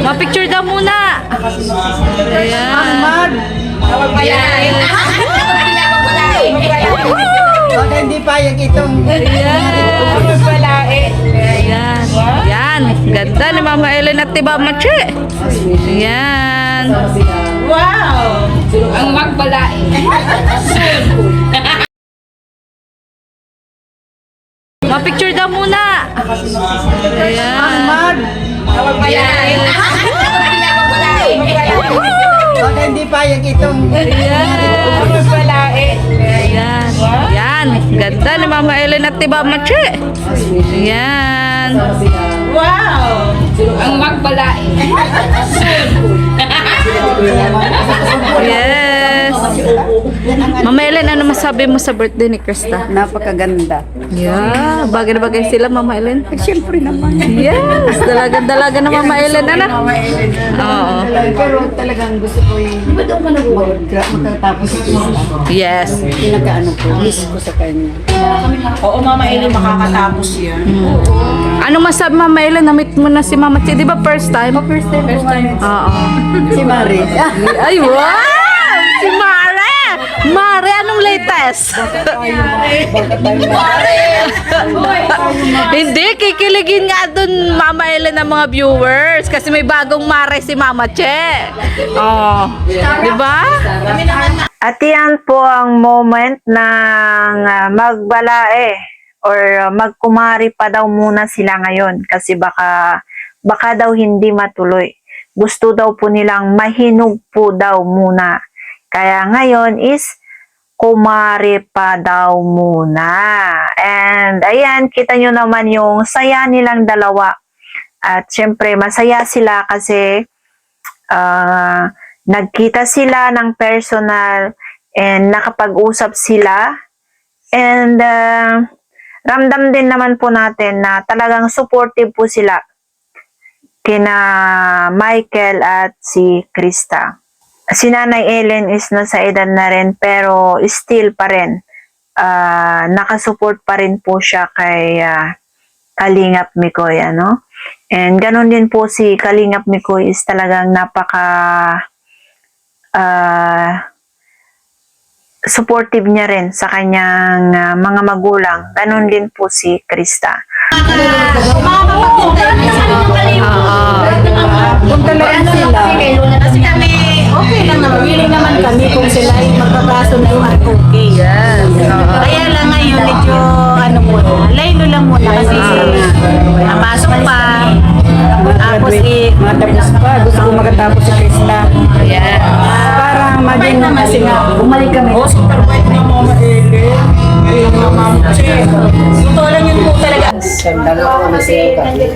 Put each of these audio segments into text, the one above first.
Ma-picture daw muna. Ayan. Baka hindi payag itong Ayan. Ayan. Ganda ni Mama Ellen at Tiba Mache. Ayan. Wow! Ang magbalain. Ma-picture daw muna. Ayan. baka hindi payag itong Ayan. Ayan. Ganda ni Mama Ellen at Tiba Mache. Ayan. Wow! Ang magbalain. Yes. Mama Ellen, ano masabi mo sa birthday ni Krista? napakaganda. Yeah, bagay na bagay sila, Mama Ellen. Siyempre naman. Yes, dalaga na Mama Ellen, ano? Oo. Pero talagang gusto ko yung makatapos sa Krista. Yes. Pinagkaano ko, wish ko sa kanya. Oo, Mama Ellen, makakatapos yan. Anong masabi, Mama Ellen? Na-meet mo na si Mama Chi, di ba first time? First time. Oo. Si Mari. Ay, wow! Si Mare! Mare, anong latest? Hindi, kikiligin nga dun, Mama Ellen, ng mga viewers. Kasi may bagong Mare si Mama Che. Oh, di ba? At yan po ang moment ng magbalae or magkumari pa daw muna sila ngayon kasi baka daw hindi matuloy. Gusto daw po nilang mahinog po daw muna. Kaya ngayon is kumari pa daw muna. And ayan, kita nyo naman yung saya nilang dalawa. At syempre masaya sila kasi nagkita sila ng personal and nakapag-usap sila. And ramdam din naman po natin na talagang supportive po sila kina Michael at si Krista. Si Nanay Ellen is nasa edad na rin pero still pa rin nakasupport pa rin po siya kay Kalingap Mikoy, ano? And ganun din po si Kalingap Mikoy is talagang napaka supportive niya rin sa kanyang mga magulang. Ganun din po si Krista. Kung talagang sila, Kasi kami, okay lang naman. willing naman kami kung sila ay magkakaso na yung okay. Yes. Kaya lang ngayon, medyo ano muna, laylo lang muna kasi napasok pa. Tapos Matapos pa, gusto ko makatapos si Krista. Yeah. Para maging kasi nga, bumalik kami. super white na Mama Ellen. Mama Che. Totoo lang yun po talaga.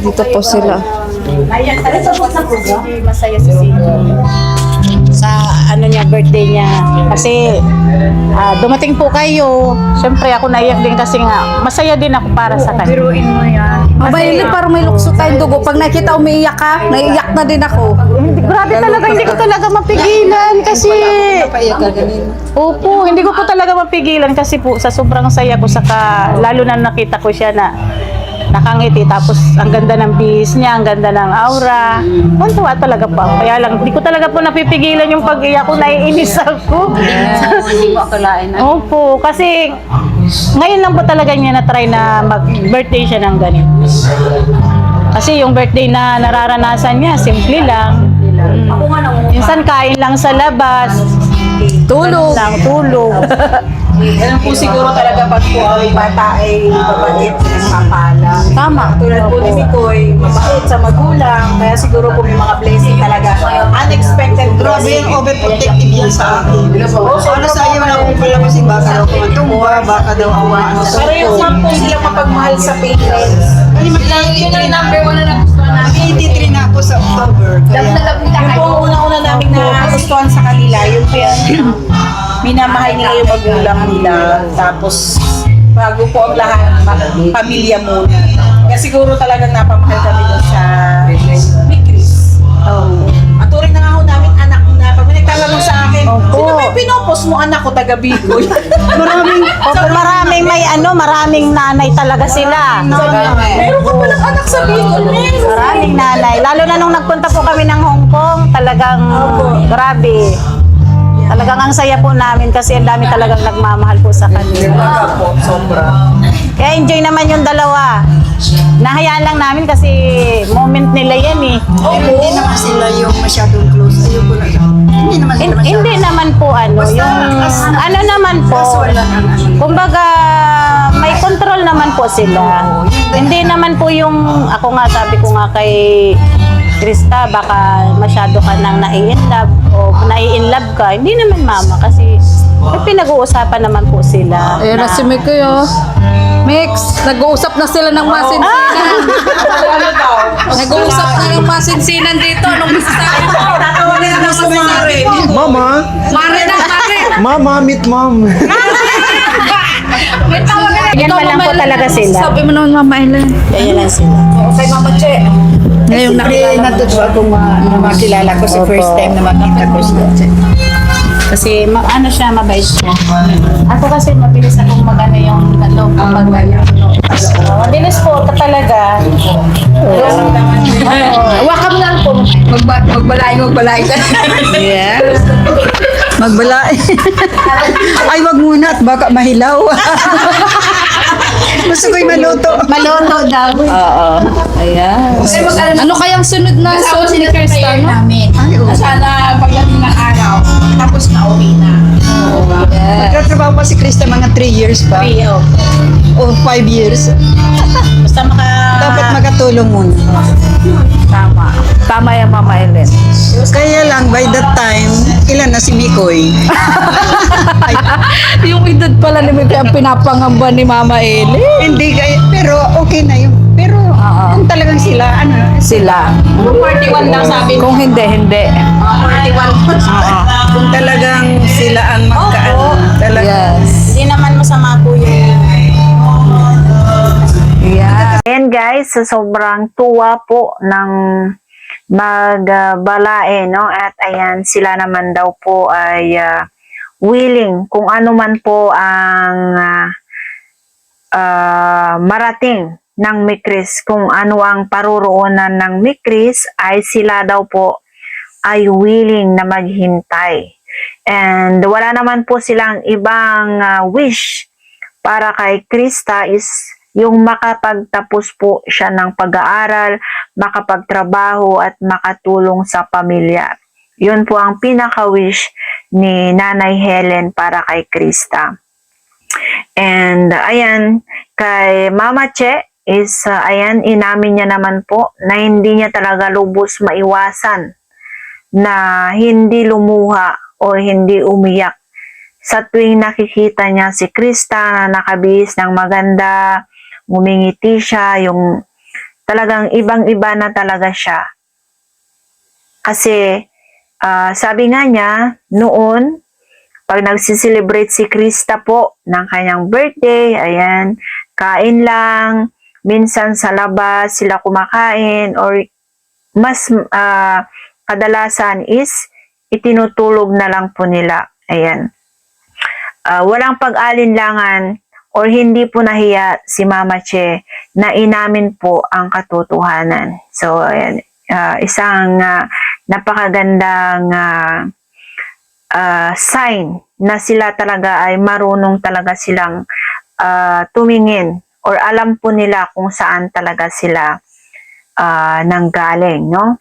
Dito po sila. Masaya si Sino. Sa ano niya, birthday niya. Kasi dumating po kayo. Siyempre ako naiyak din kasi nga masaya din ako para sa kanya. Biruin mo yan. Mama Ellen, parang may lukso tayong dugo. Pag nakita umiiyak ka, naiiyak na din ako. Grabe talaga, hindi ko talaga mapigilan kasi Papayak ka ganun. opo, hindi ko po talaga mapigilan kasi po sa sobrang saya ko saka lalo na nakita ko siya na nakangiti tapos ang ganda ng bihis niya, ang ganda ng aura. Tuwa talaga po ako. Kaya lang, hindi ko talaga po napipigilan yung pag-iyak ko, naiinis ako. Hindi mo akalain na. Opo, kasi ngayon lang po talaga niya na-try na mag-birthday siya ng ganito. Kasi yung birthday na nararanasan niya, simple lang. Minsan kain lang sa labas, Tulog. lang tulog. Ganun po siguro talaga pag po ang bata ay mabait, nagpapala. Tama. Tulad po ni Mikoy, mabait sa magulang, kaya siguro po may mga blessing talaga. Unexpected blessing. overprotective yan sa akin. Ano sa iyo na kung pala kasi baka daw kumatumba, baka daw awaan sa Pero yung saan po sila mapagmahal sa parents. Yun ang number one na nagustuhan namin. 83 na ako sa October. Yun po ang una-una namin nagustuhan sa kanila. Yung po yung minamahal nila yung magulang nila. Tapos, bago po ang lahat, pamilya muna. Kaya siguro talagang napamahal kami doon sa Chris. At turing na nga ho namin anak na pag may nagtatanong sa akin, sino ba yung pinopos mo anak ko taga Bicol. Maraming maraming nanay talaga sila. Meron ka palang anak sa Bicol, Miss. Maraming nanay. Lalo na nung nagpunta po kami ng Hong Kong, talagang grabe. Talagang ang saya po namin kasi ang dami talagang nagmamahal po sa kanila. Sobra. Kaya enjoy naman yung dalawa. Nahayaan lang namin kasi moment nila yan eh. Hindi naman sila yung masyadong close. Ayoko na. Hindi naman sila masyadong Hindi naman po ano naman po, kumbaga may control naman po sila. Hindi naman po yung, ako nga sabi ko nga kay Krista, baka masyado ka nang nai-inlove o nai-inlove ka. Hindi naman mama kasi may pinag-uusapan naman po sila. Eh, si Miko yun. Mix, nag-uusap na sila ng masinsinan. Ano daw? Nag-uusap na ng masinsinan dito. Anong masasabi mo? Tatawanan na sa Mare. Mama, Mare na, Mare! Mama, meet mom. Yan pa lang po talaga sila. Sabi mo naman, Mama Ellen. Yan lang sila. Kay Mama Che. Ngayong nakilala mo. natutuwa kung makilala ko sa first time na makita ko siya. Kasi ano siya, mabait siya. Ako kasi mabilis akong magano yung loob kapag mabilis po talaga. Wakam lang po. Magbalaing ka. Yes. Magbalaing. Ay, wag muna at baka mahilaw. Gusto ko'y maluto. Maluto daw. Oo. Ayan. Ano kayang sunod na suot ni Krista, no? Sana pagdating ng araw, tapos na uwi na. Magtatrabaho pa si Krista mga 3 years pa. O 5 years. Basta Dapat makatulong muna. Tama. Tama yan, Mama Ellen. Kaya lang, by that time, ilan na si Mikoy? Yung edad pala ni Miko ang pinapangamba ni Mama Ellen. Hindi, pero okay na yun. Pero kung talagang sila, Sila. 41 daw sabi Kung hindi, hindi. 41. kung talagang sila ang talagang. Yes. Hindi naman masama po yun. Yeah. Ayan guys, so sobrang tuwa po ng magbalae, no? At ayan, sila naman daw po ay willing kung ano man po ang marating ng Mikris, kung ano ang paruroonan ng Mikris, ay sila daw po ay willing na maghintay. And wala naman po silang ibang wish para kay Krista is yung makapagtapos po siya ng pag-aaral, makapagtrabaho at makatulong sa pamilya. Yun po ang pinaka-wish ni Nanay Helen para kay Krista. And ayan, kay Mama Che is ayan, inamin niya naman po na hindi niya talaga lubos maiwasan na hindi lumuha o hindi umiyak sa tuwing nakikita niya si Krista na nakabihis ng maganda, ngumingiti siya, yung talagang ibang-iba na talaga siya. Kasi sabi nga niya noon, pag nagsiselebrate si Krista po ng kanyang birthday, ayan, kain lang, minsan sa labas sila kumakain, or mas kadalasan is itinutulog na lang po nila. Ayan. Walang pag-alinlangan or hindi po nahiya si Mama Che na inamin po ang katotohanan. So, ayan, isang napakagandang sign na sila talaga ay marunong talaga silang tumingin or alam po nila kung saan talaga sila nanggaling, no?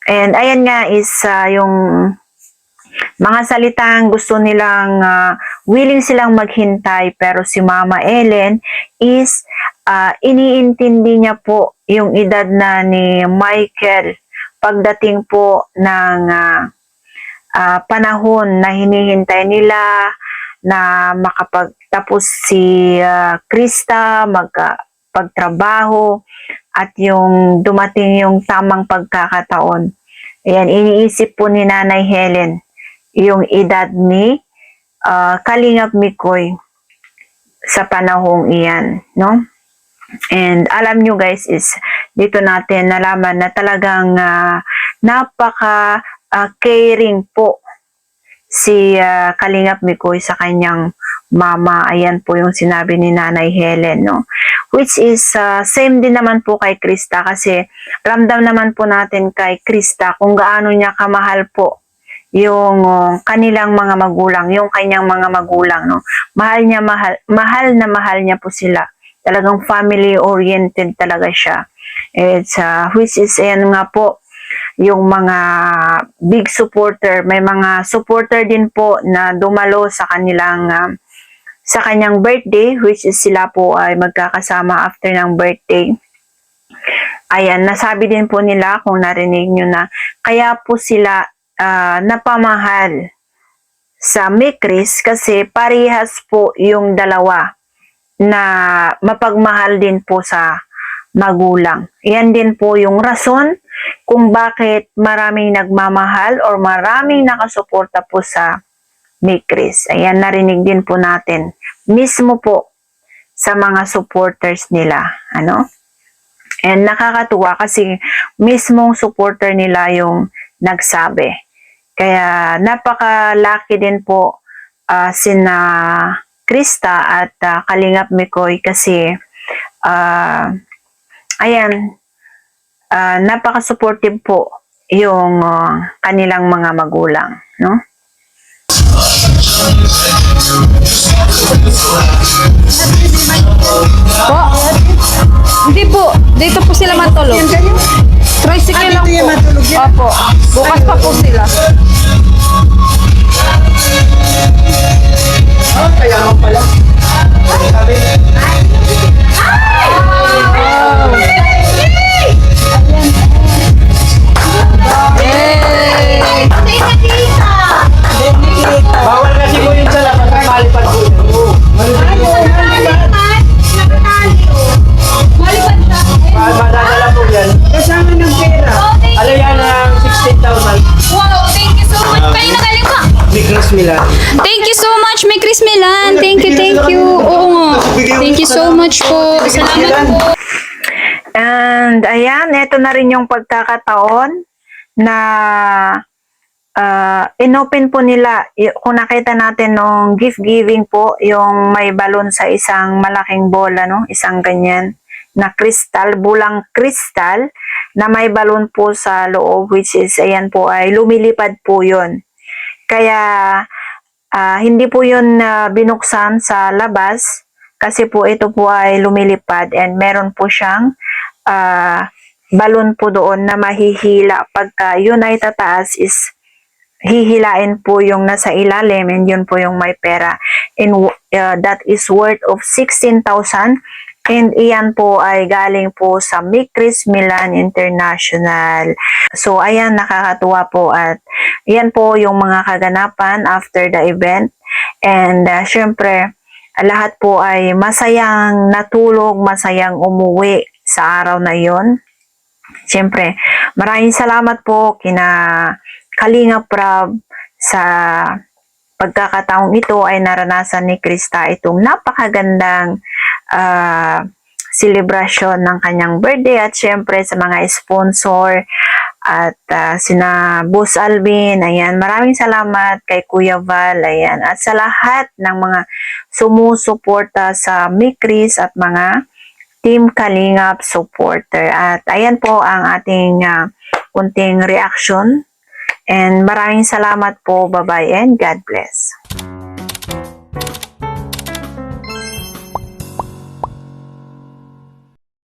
And ayan nga is yung mga salitang gusto nilang willing silang maghintay, pero si Mama Ellen is iniintindi niya po yung edad na ni Michael pagdating po ng panahon na hinihintay nila na makapagtapos si Krista, magpagtrabaho at yung dumating yung tamang pagkakataon. Ayan, iniisip po ni Nanay Helen yung edad ni Kalingap Mikoy sa panahong iyan, no? And alam nyo guys is dito natin nalaman na talagang napaka caring po si Kalingap Mikoy sa kanyang mama. Ayan po yung sinabi ni Nanay Helen, no? Which is same din naman po kay Krista, kasi ramdam naman po natin kay Krista kung gaano niya kamahal po yung kanilang mga magulang, yung kanyang mga magulang, no? Mahal na mahal niya po sila. Talagang family oriented talaga siya. It's which is ayan nga po yung mga big supporter. May mga supporter din po na dumalo sa kanilang sa kanyang birthday, which is sila po ay magkakasama after ng birthday. Ayan, nasabi din po nila, kung narinig nyo na, kaya po sila napamahal sa Mikris kasi parehas po yung dalawa na mapagmahal din po sa magulang. Yan din po yung rason kung bakit maraming nagmamahal or maraming nakasuporta po sa Mikris. Ayan, narinig din po natin mismo po sa mga supporters nila. Ano? And nakakatuwa kasi mismong supporter nila yung nagsabi. Kaya napaka-lucky din po sina Krista at Kalingap Mikoy kasi ayan, napaka-supportive po yung kanilang mga magulang, no? Po? Hindi po. Dito po sila matulog. Tricycle lang po. Opo. Bukas pa po sila. Kaya mo pala. Yay! Bawal kasi po yun sa labas. Malipad po. Madadala po yan. Kasama ng pera. Ano yan ang 16,000? Wow, thank you so much. Kayo nagaling pa. Mikris Milan. Thank you so much, may Chris Milan. Thank you, thank you. Oo nga. Thank you so much po. Salamat po. And ayan, ito na rin yung pagkakataon na inopen po nila, kung nakita natin nung gift giving po, yung may balon sa isang malaking bola, no? Isang ganyan na kristal, bulang kristal na may balon po sa loob, which is ayan po ay lumilipad po yun. Kaya hindi po yun binuksan sa labas kasi po ito po ay lumilipad and meron po siyang balon po doon na mahihila. Pagka yun ay tataas is hihilain po yung nasa ilalim and yun po yung may pera. And that is worth of 16,000 and iyan po ay galing po sa Mikris Milan International. So ayan, nakakatuwa po at iyan po yung mga kaganapan after the event. And syempre, lahat po ay masayang natulog, masayang umuwi sa araw na yon. Syempre, maraming salamat po kina Kalingap Rab sa pagkakataong ito ay naranasan ni Krista itong napakagandang celebration ng kanyang birthday at syempre sa mga sponsor at sina Boss Alvin, ayan, maraming salamat kay Kuya Val, ayan, at sa lahat ng mga sumusuporta sa Mikris at mga Team Kalingap supporter. At ayan po ang ating kunting reaction and maraming salamat po, bye-bye and God bless.